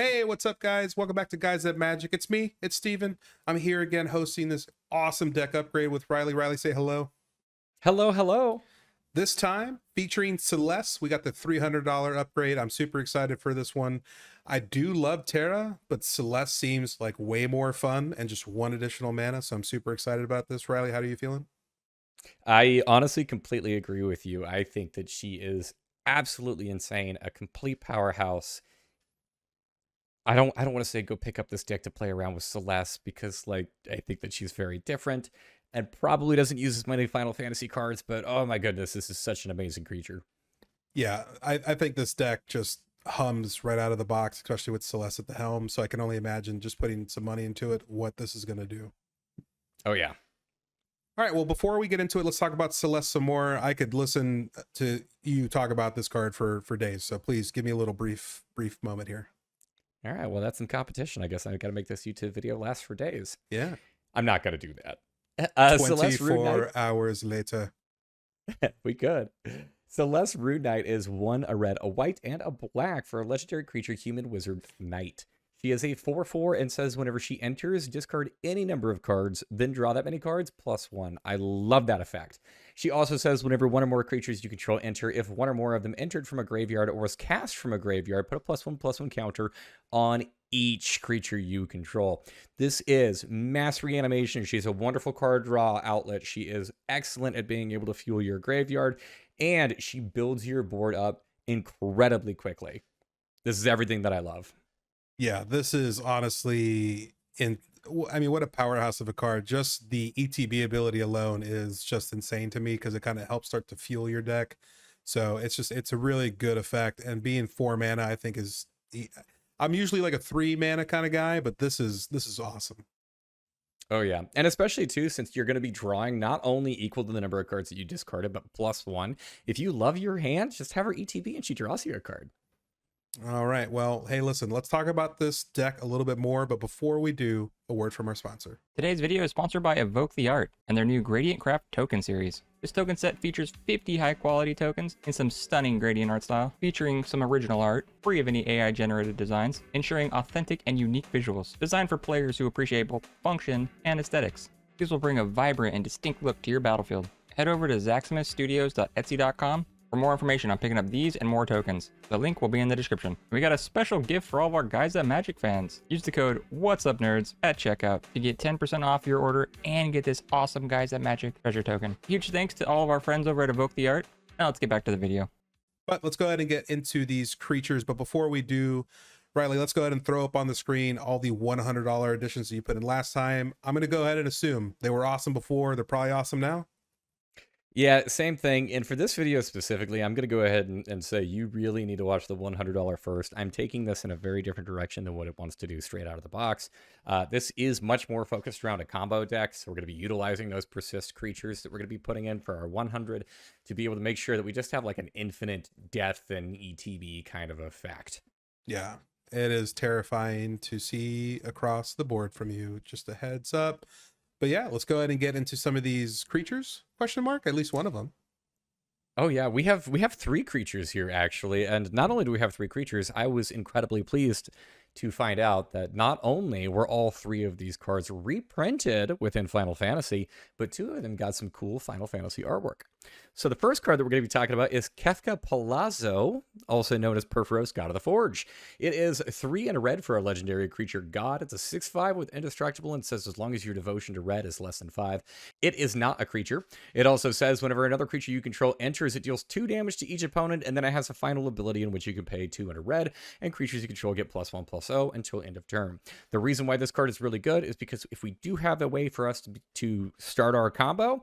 Hey, what's up, guys? Welcome back to Guys That Magic. It's me, it's Steven. I'm here again hosting this awesome deck upgrade with Riley. Riley, say hello. Hello, hello. This time, featuring Celes, we got the $300 upgrade. I'm super excited for this one. I do love Terra, but Celes seems like way more fun and just one additional mana, so I'm super excited about this. Riley, how are you feeling? I honestly completely agree with you. I think that she is absolutely insane, a complete powerhouse. I don't want to say go pick up this deck to play around with Celeste because I think that she's very different and probably doesn't use as many Final Fantasy cards, but oh my goodness, this is such an amazing creature. Yeah, I think this deck just hums right out of the box, especially with Celeste at the helm, so I can only imagine just putting some money into it, what this is going to do. Oh yeah. All right, well, before we get into it, let's talk about Celeste some more. I could listen to you talk about this card for days, so please give me a little brief moment here. All right, well that's some competition. I guess I got to make this YouTube video last for days. Yeah. I'm not going to do that. Celeste Rune 24 hours later. we could. Celeste Rune Knight is a red, a white, and a black for a legendary creature, human wizard knight. She is a 4/4 and says whenever she enters, discard any number of cards, then draw that many cards +1. I love that effect. She also says whenever one or more creatures you control enter, if one or more of them entered from a graveyard or was cast from a graveyard, put a +1/+1 counter on each creature you control. This is mass reanimation. She's a wonderful card draw outlet. She is excellent at being able to fuel your graveyard, and she builds your board up incredibly quickly. This is everything that I love. Yeah, this is honestly what a powerhouse of a card. Just the ETB ability alone is just insane to me because it kind of helps start to fuel your deck. So it's a really good effect, and being 4 mana I think is, I'm usually like a 3 mana kind of guy, but this is awesome. Oh yeah, and especially too since you're going to be drawing not only equal to the number of cards that you discarded, but +1. If you love your hand, just have her ETB and she draws you a card. All right, well, hey, listen, let's talk about this deck a little bit more, but before we do, a word from our sponsor. Today's video is sponsored by Evoke the Art and their new Gradient Craft token series. This token set features 50 high-quality tokens in some stunning gradient art style, featuring some original art, free of any AI-generated designs, ensuring authentic and unique visuals, designed for players who appreciate both function and aesthetics. These will bring a vibrant and distinct look to your battlefield. Head over to zaximusstudios.etsy.com for more information on picking up these and more tokens. The link will be in the description. We got a special gift for all of our Guys That Magic fans. Use the code WhatsUpNerds at checkout to get 10% off your order and get this awesome Guys That Magic treasure token. Huge thanks to all of our friends over at Evoke the Art. Now let's get back to the video. But let's go ahead and get into these creatures. But before we do, Riley, let's go ahead and throw up on the screen all the $100 additions that you put in last time. I'm going to go ahead and assume they were awesome before. They're probably awesome now. Yeah, same thing. And for this video specifically, I'm going to go ahead and say you really need to watch the $100 first. I'm taking this in a very different direction than what it wants to do straight out of the box. This is much more focused around a combo deck, so we're going to be utilizing those persist creatures that we're going to be putting in for our 100 to be able to make sure that we just have like an infinite death and ETB kind of effect. Yeah, it is terrifying to see across the board from you. Just a heads up. But yeah, let's go ahead and get into some of these creatures, question mark, at least one of them. Oh yeah, we have 3 creatures here actually, and not only do we have 3 creatures, I was incredibly pleased to find out that not only were all 3 of these cards reprinted within Final Fantasy, but 2 of them got some cool Final Fantasy artwork. So the first card that we're going to be talking about is Kefka Palazzo, also known as Perforos, God of the Forge. It is 3 and a red for a legendary creature god. It's a 6/5 with indestructible and says as long as your devotion to red is less than 5. It is not a creature. It also says whenever another creature you control enters, it deals 2 damage to each opponent, and then it has a final ability in which you can pay 2 and a red, and creatures you control get +1/+0 until end of turn. The reason why this card is really good is because if we do have a way for us to start our combo,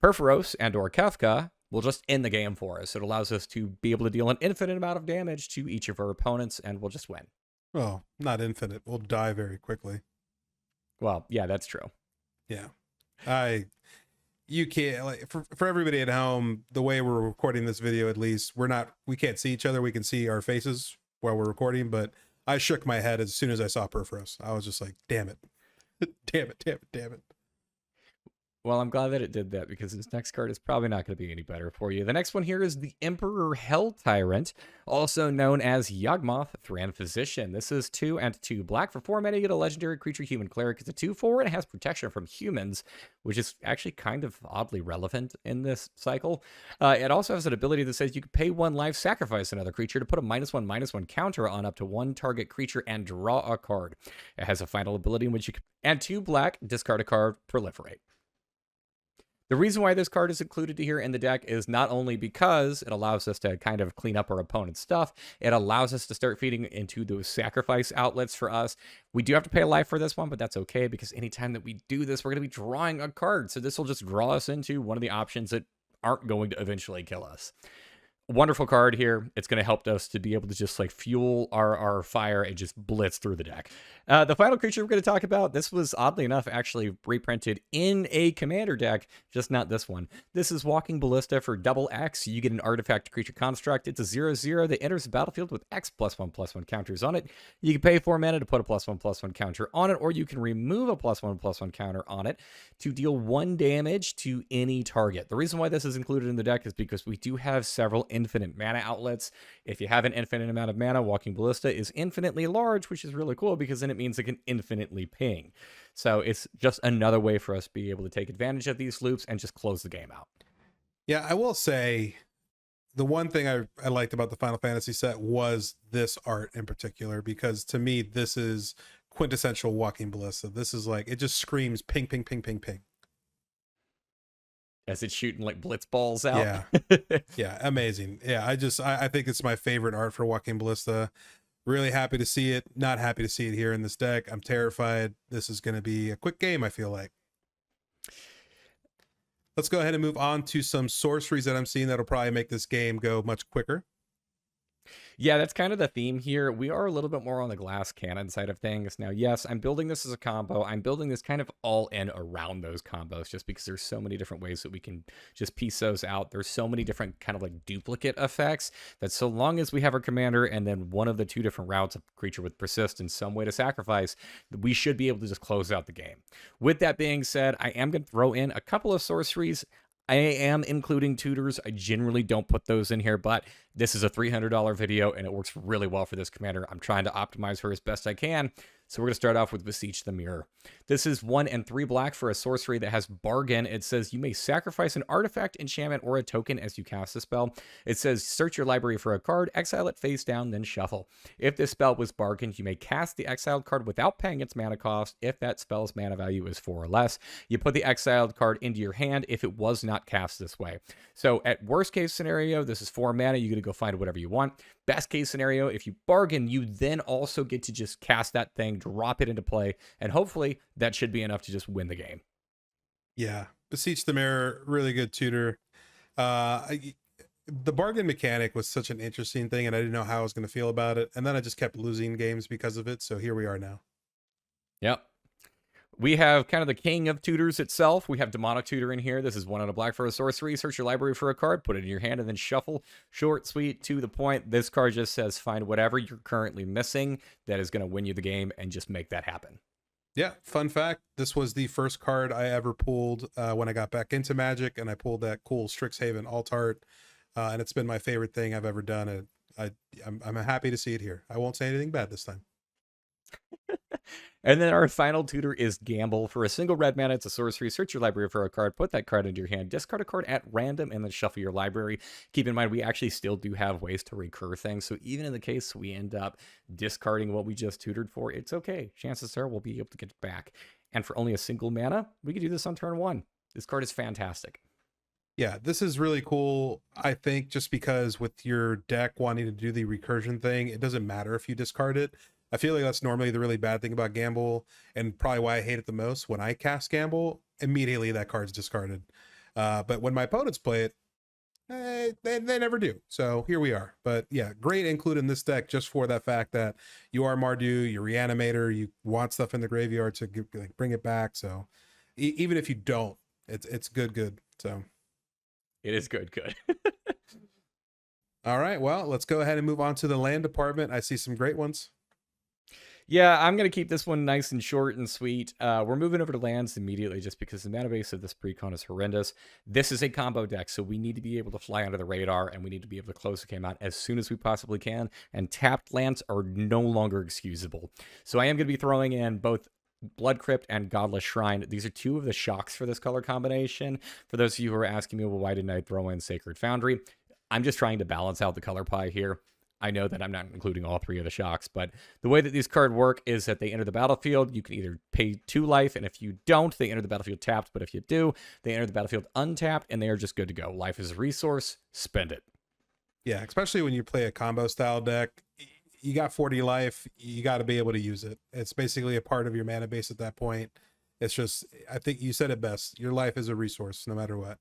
Perforos and or Kefka will just end the game for us. It allows us to be able to deal an infinite amount of damage to each of our opponents, and we'll just win. Well, not infinite. We'll die very quickly. Well, yeah, that's true. Yeah. You can't, like, for everybody at home, the way we're recording this video, at least, we can't see each other. We can see our faces while we're recording, but I shook my head as soon as I saw Perforos. I was just like, damn it. Damn it. Well, I'm glad that it did that because this next card is probably not going to be any better for you. The next one here is the Emperor Hell Tyrant, also known as Yawgmoth Thran Physician. This is 2 and 2 black. For 4 mana, you get a legendary creature human cleric. It's a 2/4 and it has protection from humans, which is actually kind of oddly relevant in this cycle. It also has an ability that says you can pay 1 life, sacrifice another creature to put a -1/-1 counter on up to 1 target creature and draw a card. It has a final ability in which you can add 2 black, discard a card, proliferate. The reason why this card is included here in the deck is not only because it allows us to kind of clean up our opponent's stuff, it allows us to start feeding into those sacrifice outlets for us. We do have to pay a life for this one, but that's okay because anytime that we do this, we're going to be drawing a card. So this will just draw us into one of the options that aren't going to eventually kill us. Wonderful card here. It's going to help us to be able to just like fuel our fire and just blitz through the deck. The final creature we're going to talk about, this was oddly enough actually reprinted in a commander deck, just not this one. This is Walking Ballista for double X. You get an artifact creature construct. It's a 0/0 that enters the battlefield with X +1/+1 counters on it. You can pay 4 mana to put a +1/+1 counter on it, or you can remove a +1/+1 counter on it to deal 1 damage to any target. The reason why this is included in the deck is because we do have several infinite mana outlets. If you have an infinite amount of mana, Walking Ballista is infinitely large, which is really cool because then it means it can infinitely ping. So it's just another way for us to be able to take advantage of these loops and just close the game out. Yeah, I will say the one thing I liked about the Final Fantasy set was this art in particular, because to me, this is quintessential Walking Ballista. This is like, it just screams ping, ping, ping, ping, ping. As it's shooting like blitz balls out. Yeah. Yeah, amazing. Yeah, I think it's my favorite art for Walking Ballista. Really happy to see it. Not happy to see it here in this deck. I'm terrified. This is going to be a quick game, I feel like. Let's go ahead and move on to some sorceries that I'm seeing that'll probably make this game go much quicker. Yeah, that's kind of the theme here. We are a little bit more on the glass cannon side of things. Now, yes, I'm building this as a combo. I'm building this kind of all in around those combos just because there's so many different ways that we can just piece those out. There's so many different kind of like duplicate effects that so long as we have our commander and then one of the 2 different routes of creature with persist and some way to sacrifice, we should be able to just close out the game. With that being said, I am going to throw in a couple of sorceries. I am including tutors. I generally don't put those in here, but this is a $300 video and it works really well for this commander. I'm trying to optimize her as best I can. So we're going to start off with Beseech the Mirror. This is 1 and 3 black for a sorcery that has Bargain. It says you may sacrifice an artifact, enchantment, or a token as you cast a spell. It says search your library for a card, exile it face down, then shuffle. If this spell was bargained, you may cast the exiled card without paying its mana cost. If that spell's mana value is 4 or less, you put the exiled card into your hand if it was not cast this way. So at worst case scenario, this is 4 mana. You're going to go find whatever you want. Best case scenario, if you bargain, you then also get to just cast that thing, drop it into play, and hopefully that should be enough to just win the game. Yeah, Beseech the Mirror, really good tutor. The bargain mechanic was such an interesting thing, and I didn't know how I was going to feel about it. And then I just kept losing games because of it. So here we are now. Yep. We have kind of the king of tutors itself. We have Demonic Tutor in here. This is 1 out of black for a sorcery. Search your library for a card, put it in your hand, and then shuffle. Short, sweet, to the point. This card just says find whatever you're currently missing that is going to win you the game and just make that happen. Yeah, fun fact, this was the first card I ever pulled when I got back into Magic, and I pulled that cool Strixhaven alt art, and it's been my favorite thing I've ever done. I'm happy to see it here. I won't say anything bad this time. And then our final tutor is Gamble. For a single red mana, it's a sorcery. Search your library for a card, put that card into your hand, discard a card at random, and then shuffle your library. Keep in mind, we actually still do have ways to recur things. So even in the case we end up discarding what we just tutored for, it's okay. Chances are we'll be able to get it back. And for only a single mana, we can do this on turn 1. This card is fantastic. Yeah, this is really cool. I think just because with your deck wanting to do the recursion thing, it doesn't matter if you discard it. I feel like that's normally the really bad thing about Gamble, and probably why I hate it the most. When I cast Gamble, immediately that card's discarded. But when my opponents play it, they never do. So here we are. But yeah, great include in this deck just for that fact that you are Mardu, you're Reanimator, you want stuff in the graveyard to bring it back. So even if you don't, it's good. So it is good. All right, well, let's go ahead and move on to the land department. I see some great ones. Yeah, I'm going to keep this one nice and short and sweet. We're moving over to lands immediately just because the mana base of this Precon is horrendous. This is a combo deck, so we need to be able to fly under the radar, and we need to be able to close the game out as soon as we possibly can, and tapped lands are no longer excusable. So I am going to be throwing in both Blood Crypt and Godless Shrine. These are two of the shocks for this color combination. For those of you who are asking me, well, why didn't I throw in Sacred Foundry? I'm just trying to balance out the color pie here. I know that I'm not including all three of the shocks, but the way that these cards work is that they enter the battlefield. You can either pay 2 life, and if you don't, they enter the battlefield tapped. But if you do, they enter the battlefield untapped, and they are just good to go. Life is a resource. Spend it. Yeah, especially when you play a combo style deck, you got 40 life, you got to be able to use it. It's basically a part of your mana base at that point. It's just, I think you said it best. Your life is a resource no matter what.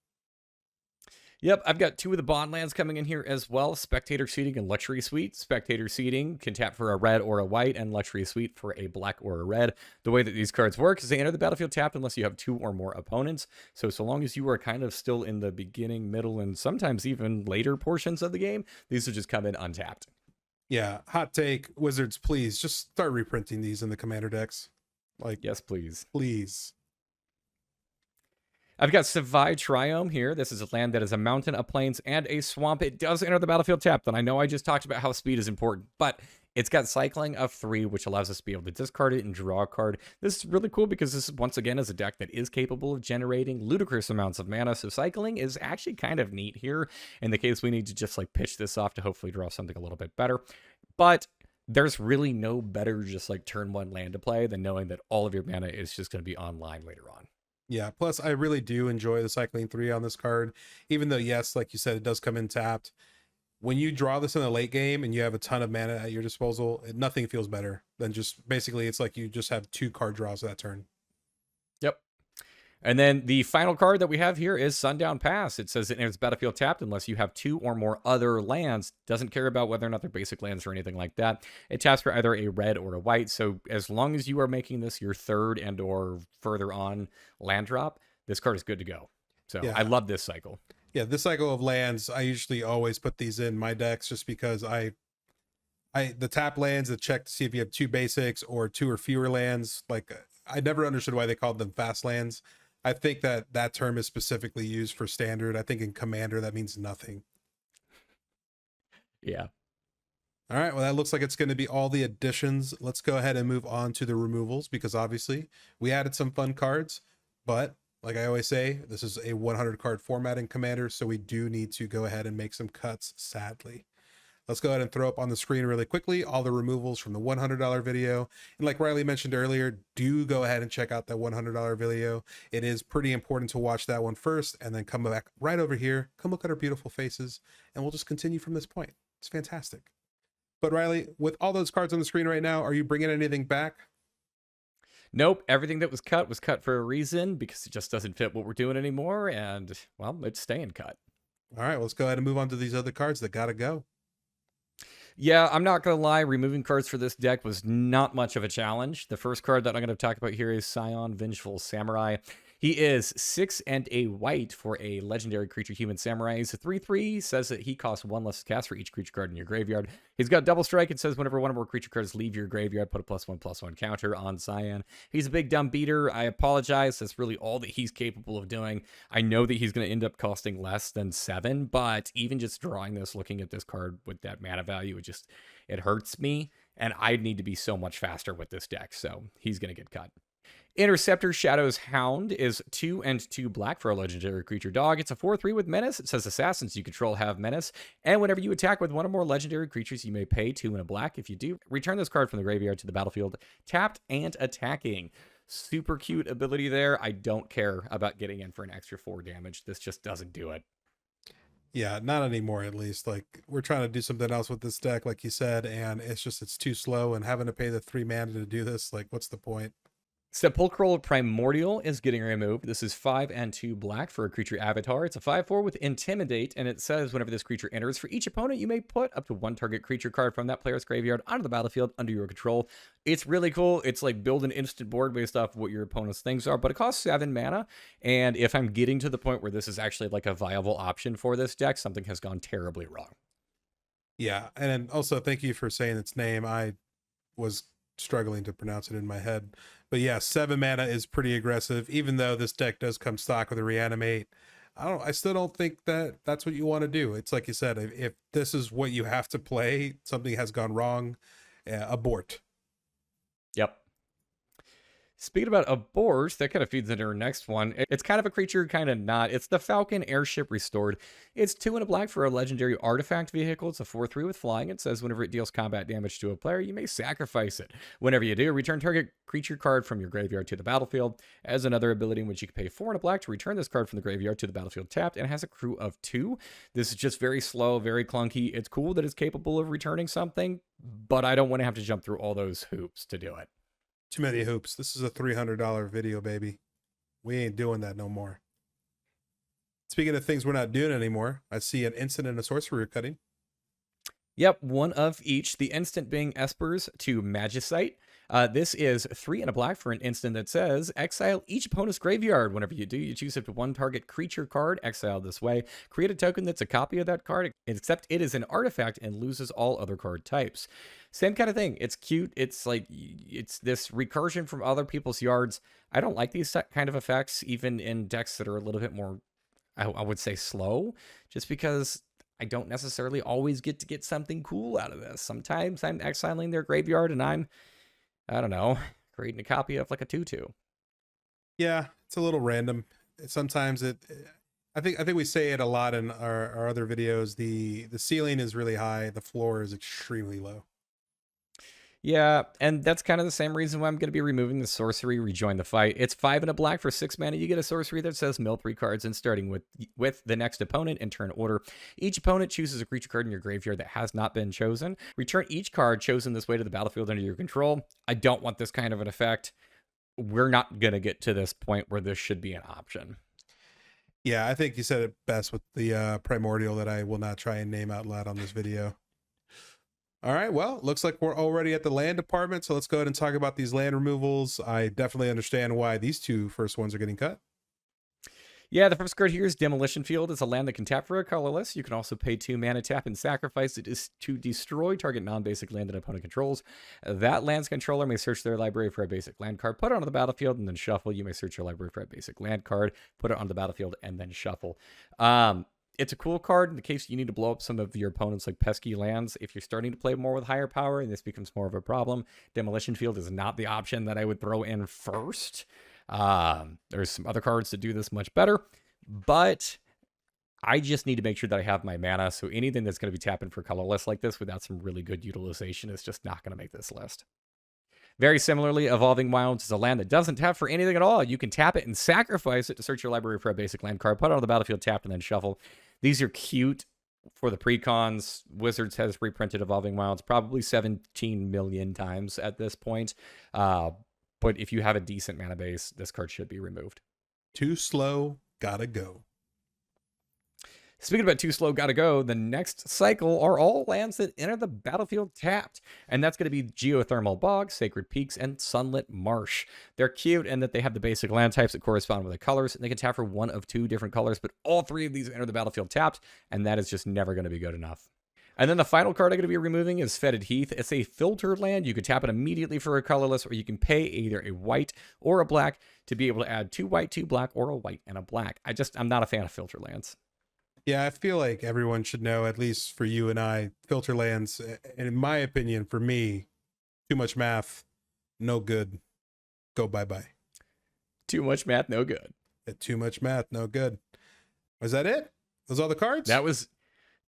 Yep, I've got 2 of the bond lands coming in here as well. Spectator Seating and Luxury Suite. Spectator Seating can tap for a red or a white, and Luxury Suite for a black or a red. The way that these cards work is they enter the battlefield tapped unless you have 2 or more opponents. So long as you are kind of still in the beginning, middle, and sometimes even later portions of the game, these will just come in untapped. Yeah, hot take, Wizards, please just start reprinting these in the commander decks. Like, Yes, please. please. I've got Savai Triome here. This is a land that is a mountain, a plains, and a swamp. It does enter the battlefield tapped, and I know I just talked about how speed is important, but it's got cycling of 3, which allows us to be able to discard it and draw a card. This is really cool because this, once again, is a deck that is capable of generating ludicrous amounts of mana, so cycling is actually kind of neat here in the case we need to just like pitch this off to hopefully draw something a little bit better. But there's really no better just like turn 1 land to play than knowing that all of your mana is just going to be online later on. Yeah, plus I really do enjoy the cycling 3 on this card, even though, yes, like you said, it does come in tapped. When you draw this in the late game and you have a ton of mana at your disposal, nothing feels better than just basically it's like you just have 2 card draws that turn. Yep. And then the final card that we have here is Sundown Pass. It says it enters battlefield tapped unless you have 2 or more other lands. Doesn't care about whether or not they're basic lands or anything like that. It taps for either a red or a white. So as long as you are making this your 3rd and or further on land drop, this card is good to go. So yeah. I love this cycle. Yeah, this cycle of lands, I usually always put these in my decks just because the tap lands that check to see if you have 2 basics or 2 or fewer lands. Like, I never understood why they called them fast lands. I think that term is specifically used for standard. I think in commander that means nothing. Yeah. All right, well, that looks like it's going to be all the additions. Let's go ahead and move on to the removals because obviously we added some fun cards, but like I always say, this is a 100 card format in commander, so we do need to go ahead and make some cuts, sadly. Let's go ahead and throw up on the screen really quickly all the removals from the $100 video. And like Riley mentioned earlier, do go ahead and check out that $100 video. It is pretty important to watch that one first and then come back right over here, come look at our beautiful faces, and we'll just continue from this point. It's fantastic. But Riley, with all those cards on the screen right now, are you bringing anything back? Nope. Everything that was cut for a reason because it just doesn't fit what we're doing anymore. And, well, it's staying cut. All right, let's go ahead and move on to these other cards that gotta go. Yeah, I'm not going to lie. Removing cards for this deck was not much of a challenge. The first card that I'm going to talk about here is Scion Vengeful Samurai. He is 6 and a white for a legendary creature human samurai. He's a 3/3. Says that he costs 1 less to cast for each creature card in your graveyard. He's got double strike. It says whenever one or more creature cards leave your graveyard, put a +1/+1 counter on Scion. He's a big dumb beater. I apologize. That's really all that he's capable of doing. I know that he's going to end up costing less than 7, but even just drawing this, looking at this card with that mana value, it hurts me. And I need to be so much faster with this deck. So he's going to get cut. Interceptor Shadow's Hound is 2 and 2 black for a legendary creature dog. It's a 4/3 with menace. It says assassins you control have menace. And whenever you attack with one or more legendary creatures, you may pay 2 and a black. If you do, return this card from the graveyard to the battlefield, tapped and attacking. Super cute ability there. I don't care about getting in for an extra 4 damage. This just doesn't do it. Yeah, not anymore at least. Like, we're trying to do something else with this deck, like you said, and it's too slow, and having to pay the 3 mana to do this, like, what's the point? Sepulchral Primordial is getting removed. This is 5 and 2 black for a creature avatar. It's a 5/4 with Intimidate, and it says whenever this creature enters, for each opponent, you may put up to 1 target creature card from that player's graveyard onto the battlefield under your control. It's really cool. It's like build an instant board based off of what your opponent's things are, but it costs 7 mana, and if I'm getting to the point where this is actually like a viable option for this deck, something has gone terribly wrong. Yeah, and also thank you for saying its name. I was struggling to pronounce it in my head. But yeah, 7 mana is pretty aggressive, even though this deck does come stock with a reanimate. I still don't think that that's what you want to do. It's like you said, if this is what you have to play, something has gone wrong, abort. Yep. Speaking about abort, that kind of feeds into our next one. It's kind of a creature, kind of not. It's the Falcon Airship Restored. It's 2 and a black for a legendary artifact vehicle. It's a 4/3 with flying. It says whenever it deals combat damage to a player, you may sacrifice it. Whenever you do, return target creature card from your graveyard to the battlefield. As another ability in which you can pay 4 and a black to return this card from the graveyard to the battlefield tapped, and it has a crew of 2. This is just very slow, very clunky. It's cool that it's capable of returning something, but I don't want to have to jump through all those hoops to do it. Too many hoops. This is a $300 video, baby. We ain't doing that no more. Speaking of things we're not doing anymore, I see an instant and a sorcery cutting. Yep, one of each. The instant being Espers to Magicite. This is 3 and a black for an instant that says exile each opponent's graveyard. Whenever you do, you choose up to 1 target creature card, exiled this way. Create a token that's a copy of that card, except it is an artifact and loses all other card types. Same kind of thing. It's cute. It's like, it's this recursion from other people's yards. I don't like these kind of effects, even in decks that are a little bit more, I would say, slow, just because I don't necessarily always get to get something cool out of this. Sometimes I'm exiling their graveyard and I don't know, creating a copy of like a 2/2. Yeah, it's a little random. Sometimes I think we say it a lot in our other videos. The ceiling is really high, the floor is extremely low. Yeah, and that's kind of the same reason why I'm going to be removing the sorcery, Rejoin the Fight. It's 5 and a black for 6 mana. You get a sorcery that says mill 3 cards and starting with the next opponent in turn order. Each opponent chooses a creature card in your graveyard that has not been chosen. Return each card chosen this way to the battlefield under your control. I don't want this kind of an effect. We're not going to get to this point where this should be an option. Yeah, I think you said it best with the primordial that I will not try and name out loud on this video. All right, well, looks like we're already at the land department, so let's go ahead and talk about these land removals. I definitely understand why these 2 first ones are getting cut. Yeah, the first card here is Demolition Field. It's a land that can tap for a colorless. You can also pay 2 mana, tap, and sacrifice it is to destroy target non-basic land that opponent controls. That land's controller may search their library for a basic land card, put it onto the battlefield, and then shuffle. You may search your library for a basic land card, put it onto the battlefield, and then shuffle. It's a cool card in the case you need to blow up some of your opponent's like pesky lands. If you're starting to play more with higher power and this becomes more of a problem, Demolition Field is not the option that I would throw in first. There's some other cards that do this much better, but I just need to make sure that I have my mana. So anything that's going to be tapping for colorless like this without some really good utilization is just not going to make this list. Very similarly, Evolving Wilds is a land that doesn't tap for anything at all. You can tap it and sacrifice it to search your library for a basic land card, put it on the battlefield, tapped, and then shuffle. These are cute for the precons. Wizards has reprinted Evolving Wilds probably 17 million times at this point. But if you have a decent mana base, this card should be removed. Too slow, gotta go. Speaking about too slow, gotta go, the next cycle are all lands that enter the battlefield tapped. And that's going to be Geothermal Bog, Sacred Peaks, and Sunlit Marsh. They're cute in that they have the basic land types that correspond with the colors, and they can tap for 1 of 2 different colors, but all 3 of these enter the battlefield tapped, and that is just never going to be good enough. And then the final card I'm going to be removing is Fetid Heath. It's a filter land. You can tap it immediately for a colorless, or you can pay either a white or a black to be able to add 2 white, 2 black, or a white and a black. I'm not a fan of filter lands. Yeah, I feel like everyone should know, at least for you and I, filter lands, and in my opinion, for me, too much math, no good. Go bye-bye. Too much math, no good. Too much math, no good. Was that it? Those all the cards? That was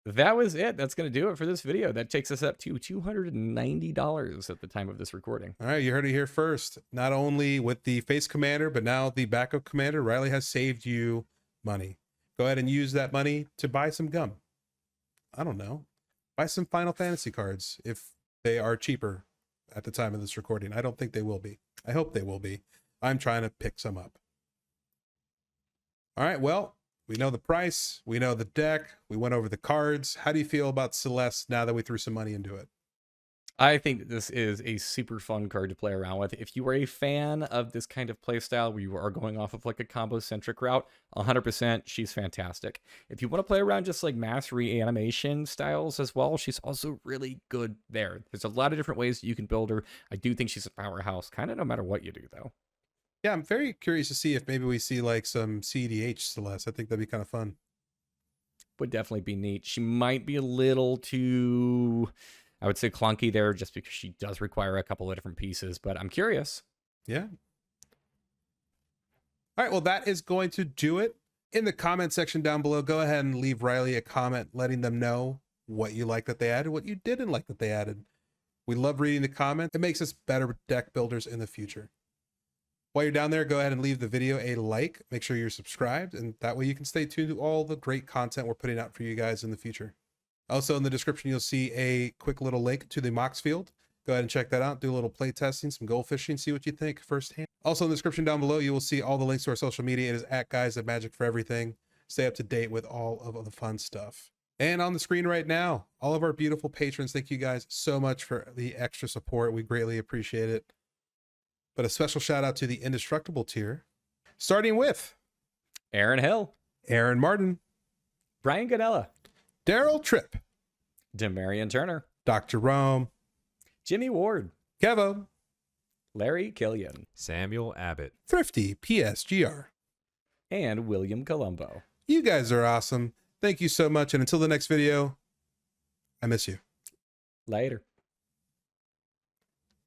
it. That's going to do it for this video. That takes us up to $290 at the time of this recording. All right, you heard it here first. Not only with the face commander, but now the backup commander, Riley has saved you money. Go ahead and use that money to buy some gum. I don't know. Buy some Final Fantasy cards if they are cheaper at the time of this recording. I don't think they will be. I hope they will be. I'm trying to pick some up. All right, well, we know the price. We know the deck. We went over the cards. How do you feel about Celes now that we threw some money into it? I think this is a super fun card to play around with. If you are a fan of this kind of playstyle where you are going off of like a combo-centric route, 100% she's fantastic. If you want to play around just like mass reanimation styles as well, she's also really good there. There's a lot of different ways you can build her. I do think she's a powerhouse, kind of no matter what you do, though. Yeah, I'm very curious to see if maybe we see like some CDH Celes. I think that'd be kind of fun. Would definitely be neat. She might be a little too, I would say, clunky there just because she does require a couple of different pieces, but I'm curious. Yeah. All right, well, that is going to do it. In the comment section down below, go ahead and leave Riley a comment letting them know what you like that they added, what you didn't like that they added. We love reading the comments. It makes us better deck builders in the future. While you're down there, go ahead and leave the video a like. Make sure you're subscribed, and that way you can stay tuned to all the great content we're putting out for you guys in the future. Also, in the description, you'll see a quick little link to the Mox field. Go ahead and check that out. Do a little play testing, some gold fishing, see what you think firsthand. Also, in the description down below, you will see all the links to our social media. It is @guys@magic for everything. Stay up to date with all of the fun stuff. And on the screen right now, all of our beautiful patrons, thank you guys so much for the extra support. We greatly appreciate it. But a special shout out to the indestructible tier, starting with Aaron Hill, Aaron Martin, Brian Godella, Daryl Tripp, Demarion Turner, Dr. Rome, Jimmy Ward, Kevo, Larry Killian, Samuel Abbott, Thrifty PSGR, and William Colombo. You guys are awesome. Thank you so much. And until the next video, I miss you. Later.